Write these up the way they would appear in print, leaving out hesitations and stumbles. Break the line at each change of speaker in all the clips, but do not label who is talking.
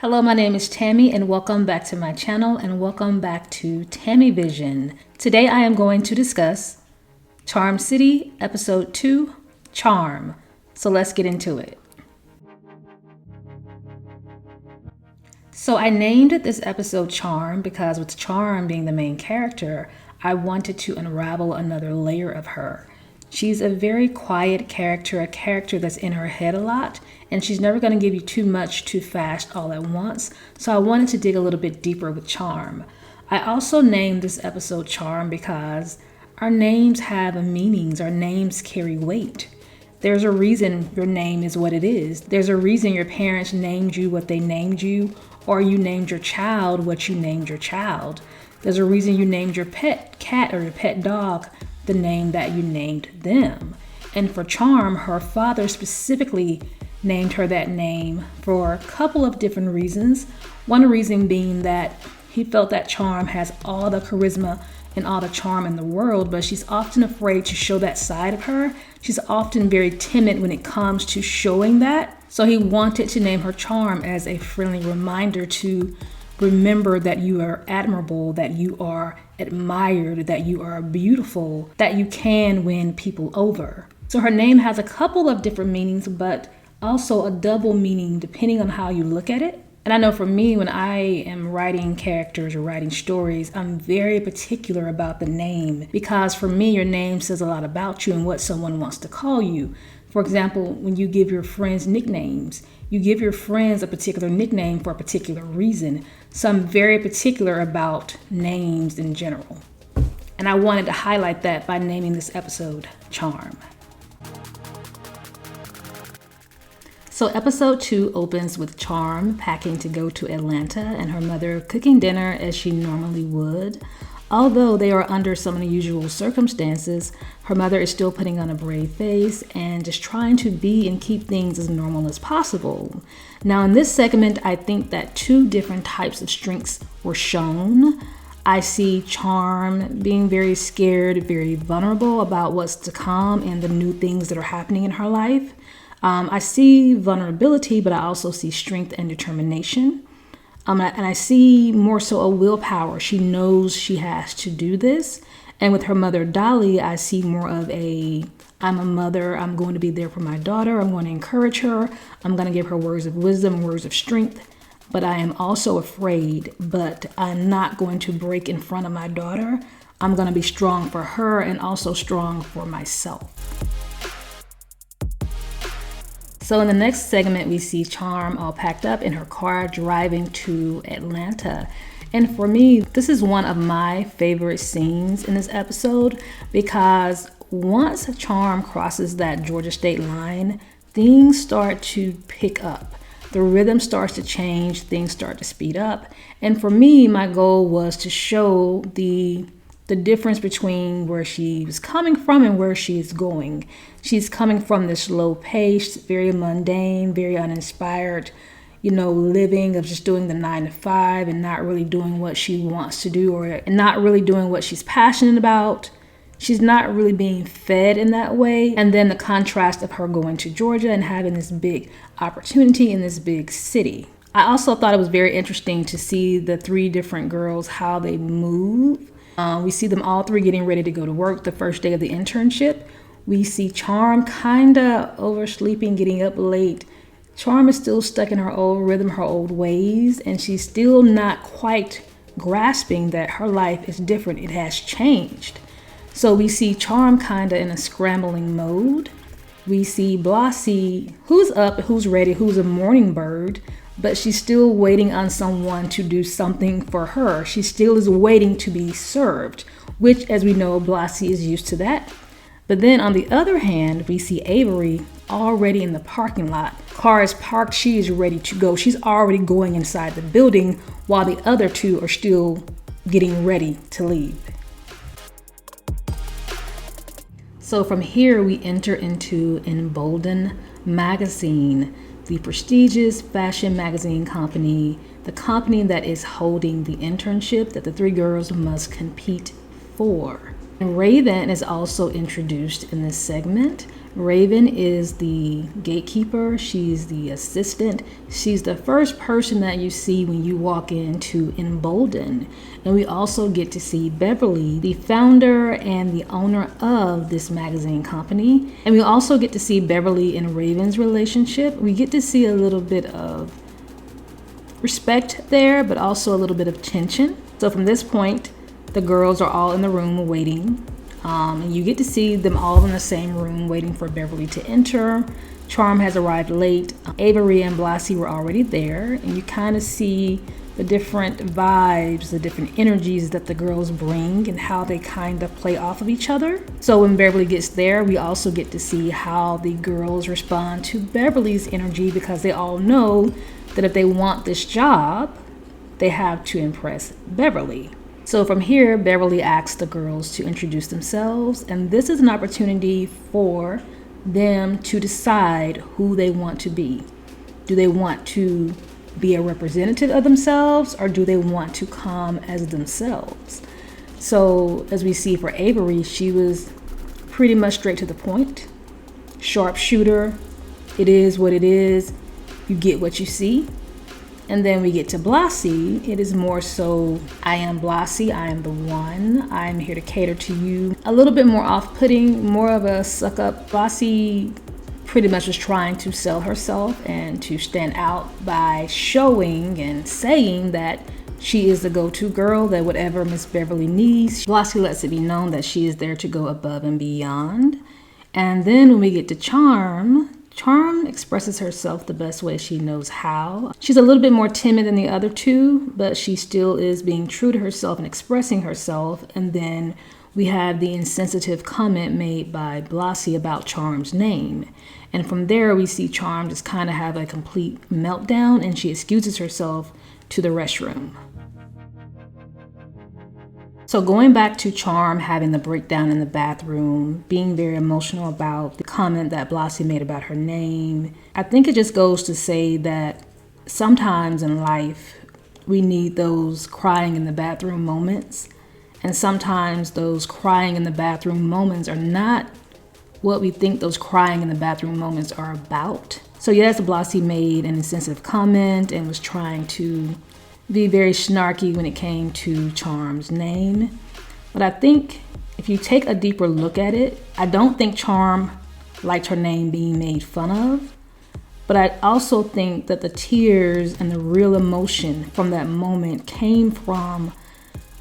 Hello, my name is Tammy and welcome back to my channel and welcome back to Tammy Vision. Today I am going to discuss Charm City, Episode 2, Charm. So let's get into it. So I named this episode Charm because with Charm being the main character, I wanted to unravel another layer of her. She's a very quiet character, a character that's in her head a lot, and she's never going to give you too much too fast all at once. So I wanted to dig a little bit deeper with Charm. I also named this episode Charm because our names have meanings. Our names carry weight. There's a reason your name is what it is. There's a reason your parents named you what they named you, or you named your child what you named your child. There's a reason you named your pet cat or your pet dog the name that you named them. And for Charm, her father specifically named her that name for a couple of different reasons. One reason being that he felt that Charm has all the charisma and all the charm in the world, but she's often afraid to show that side of her. She's often very timid when it comes to showing that. So he wanted to name her Charm as a friendly reminder to remember that you are admirable, that you are admired, that you are beautiful, that you can win people over. So her name has a couple of different meanings, but also a double meaning depending on how you look at it. And I know for me, when I am writing characters or writing stories, I'm very particular about the name because for me, your name says a lot about you and what someone wants to call you. For example, when you give your friends nicknames, you give your friends a particular nickname for a particular reason. So I'm very particular about names in general. And I wanted to highlight that by naming this episode Charm. So episode 2 opens with Charm packing to go to Atlanta and her mother cooking dinner as she normally would. Although they are under some unusual circumstances, her mother is still putting on a brave face and just trying to be and keep things as normal as possible. Now in this segment, I think that two different types of strengths were shown. I see Charm being very scared, very vulnerable about what's to come and the new things that are happening in her life. I see vulnerability, but I also see strength and determination. And I see more so a willpower. She knows she has to do this. And with her mother, Dolly, I see more of I'm a mother. I'm going to be there for my daughter. I'm going to encourage her. I'm going to give her words of wisdom, words of strength. But I am also afraid, but I'm not going to break in front of my daughter. I'm going to be strong for her and also strong for myself. So in the next segment, we see Charm all packed up in her car driving to Atlanta. And for me, this is one of my favorite scenes in this episode because once Charm crosses that Georgia state line, things start to pick up. The rhythm starts to change, things start to speed up. And for me, my goal was to show the difference between where she was coming from and where she's going. She's coming from this low pace, very mundane, very uninspired, living of just doing the 9 to 5 and not really doing what she wants to do or not really doing what she's passionate about. She's not really being fed in that way. And then the contrast of her going to Georgia and having this big opportunity in this big city. I also thought it was very interesting to see the 3 different girls, how they move. We see them all 3 getting ready to go to work the first day of the internship. We see Charm kind of oversleeping, getting up late. Charm is still stuck in her old rhythm, her old ways, and she's still not quite grasping that her life is different. It has changed. So we see Charm kind of in a scrambling mode. We see Blasi, who's up, who's ready, who's a morning bird, but she's still waiting on someone to do something for her. She still is waiting to be served, which, as we know, Blasi is used to that. But then on the other hand, we see Avery already in the parking lot. Car is parked, she is ready to go. She's already going inside the building while the other 2 are still getting ready to leave. So from here, we enter into Embolden Magazine, the prestigious fashion magazine company, the company that is holding the internship that the 3 girls must compete for. And Raven is also introduced in this segment. Raven is the gatekeeper. She's the assistant. She's the first person that you see when you walk into Embolden. And we also get to see Beverly, the founder and the owner of this magazine company. And we also get to see Beverly and Raven's relationship. We get to see a little bit of respect there, but also a little bit of tension. So from this point, the girls are all in the room waiting. And you get to see them all in the same room waiting for Beverly to enter. Charm has arrived late. Avery and Blassie were already there, and you kind of see the different vibes, the different energies that the girls bring and how they kind of play off of each other. So when Beverly gets there, we also get to see how the girls respond to Beverly's energy, because they all know that if they want this job, they have to impress Beverly. So from here, Beverly asks the girls to introduce themselves, and this is an opportunity for them to decide who they want to be. Do they want to be a representative of themselves, or do they want to come as themselves? So as we see for Avery, she was pretty much straight to the point. Sharpshooter, it is what it is. You get what you see. And then we get to Blassie. It is more so, I am Blassie, I am the one, I'm here to cater to you. A little bit more off-putting, more of a suck-up. Blassie pretty much is trying to sell herself and to stand out by showing and saying that she is the go-to girl, that whatever Miss Beverly needs, Blassie lets it be known that she is there to go above and beyond. And then when we get to Charm expresses herself the best way she knows how. She's a little bit more timid than the other two, but she still is being true to herself and expressing herself. And then we have the insensitive comment made by Blassie about Charm's name. And from there, we see Charm just kind of have a complete meltdown, and she excuses herself to the restroom. So going back to Charm having the breakdown in the bathroom, being very emotional about the comment that Blassie made about her name, I think it just goes to say that sometimes in life, we need those crying in the bathroom moments. And sometimes those crying in the bathroom moments are not what we think those crying in the bathroom moments are about. So yes, Blassie made an insensitive comment and was trying to be very snarky when it came to Charm's name. But I think if you take a deeper look at it, I don't think Charm liked her name being made fun of. But I also think that the tears and the real emotion from that moment came from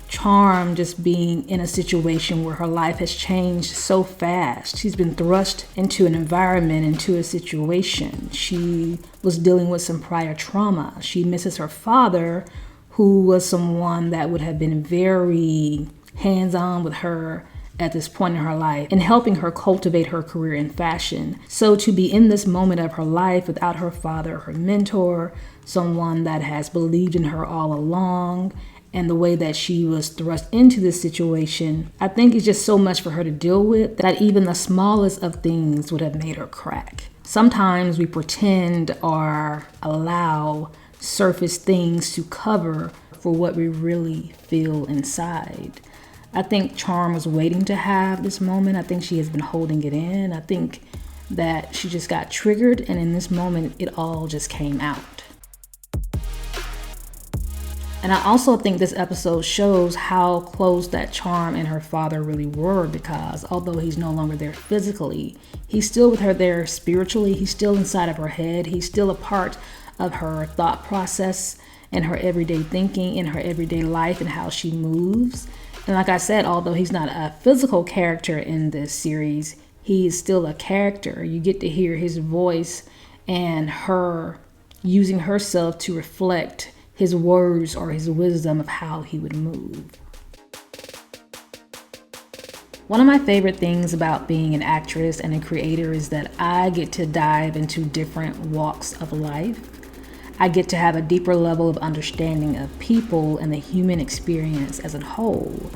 Charm just being in a situation where her life has changed so fast. She's been thrust into an environment, into a situation. She was dealing with some prior trauma. She misses her father, who was someone that would have been very hands-on with her at this point in her life and helping her cultivate her career in fashion. So to be in this moment of her life without her father, her mentor, someone that has believed in her all along, and the way that she was thrust into this situation, I think it's just so much for her to deal with that even the smallest of things would have made her crack. Sometimes we pretend or allow surface things to cover for what we really feel inside. I think Charm was waiting to have this moment. I think she has been holding it in. I think that she just got triggered, and in this moment, it all just came out. And I also think this episode shows how close that Charm and her father really were, because although he's no longer there physically, he's still with her there spiritually. He's still inside of her head. He's still a part of her thought process and her everyday thinking, in her everyday life and how she moves. And like I said, although he's not a physical character in this series, he is still a character. You get to hear his voice and her using herself to reflect his words or his wisdom of how he would move. One of my favorite things about being an actress and a creator is that I get to dive into different walks of life. I get to have a deeper level of understanding of people and the human experience as a whole.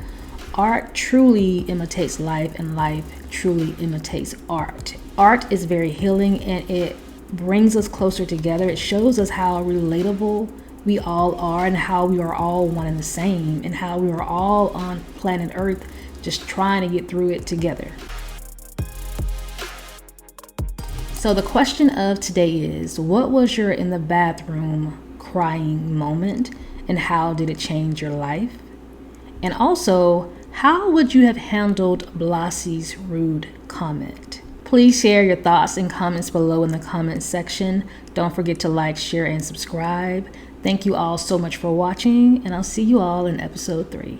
Art truly imitates life, and life truly imitates art. Art is very healing, and it brings us closer together. It shows us how relatable we all are, and how we are all one and the same, and how we are all on planet Earth just trying to get through it together. So the question of today is, what was your in the bathroom crying moment and how did it change your life? And also, how would you have handled Blassie's rude comment? Please share your thoughts and comments below in the comments section. Don't forget to like, share, and subscribe. Thank you all so much for watching, and I'll see you all in episode 3.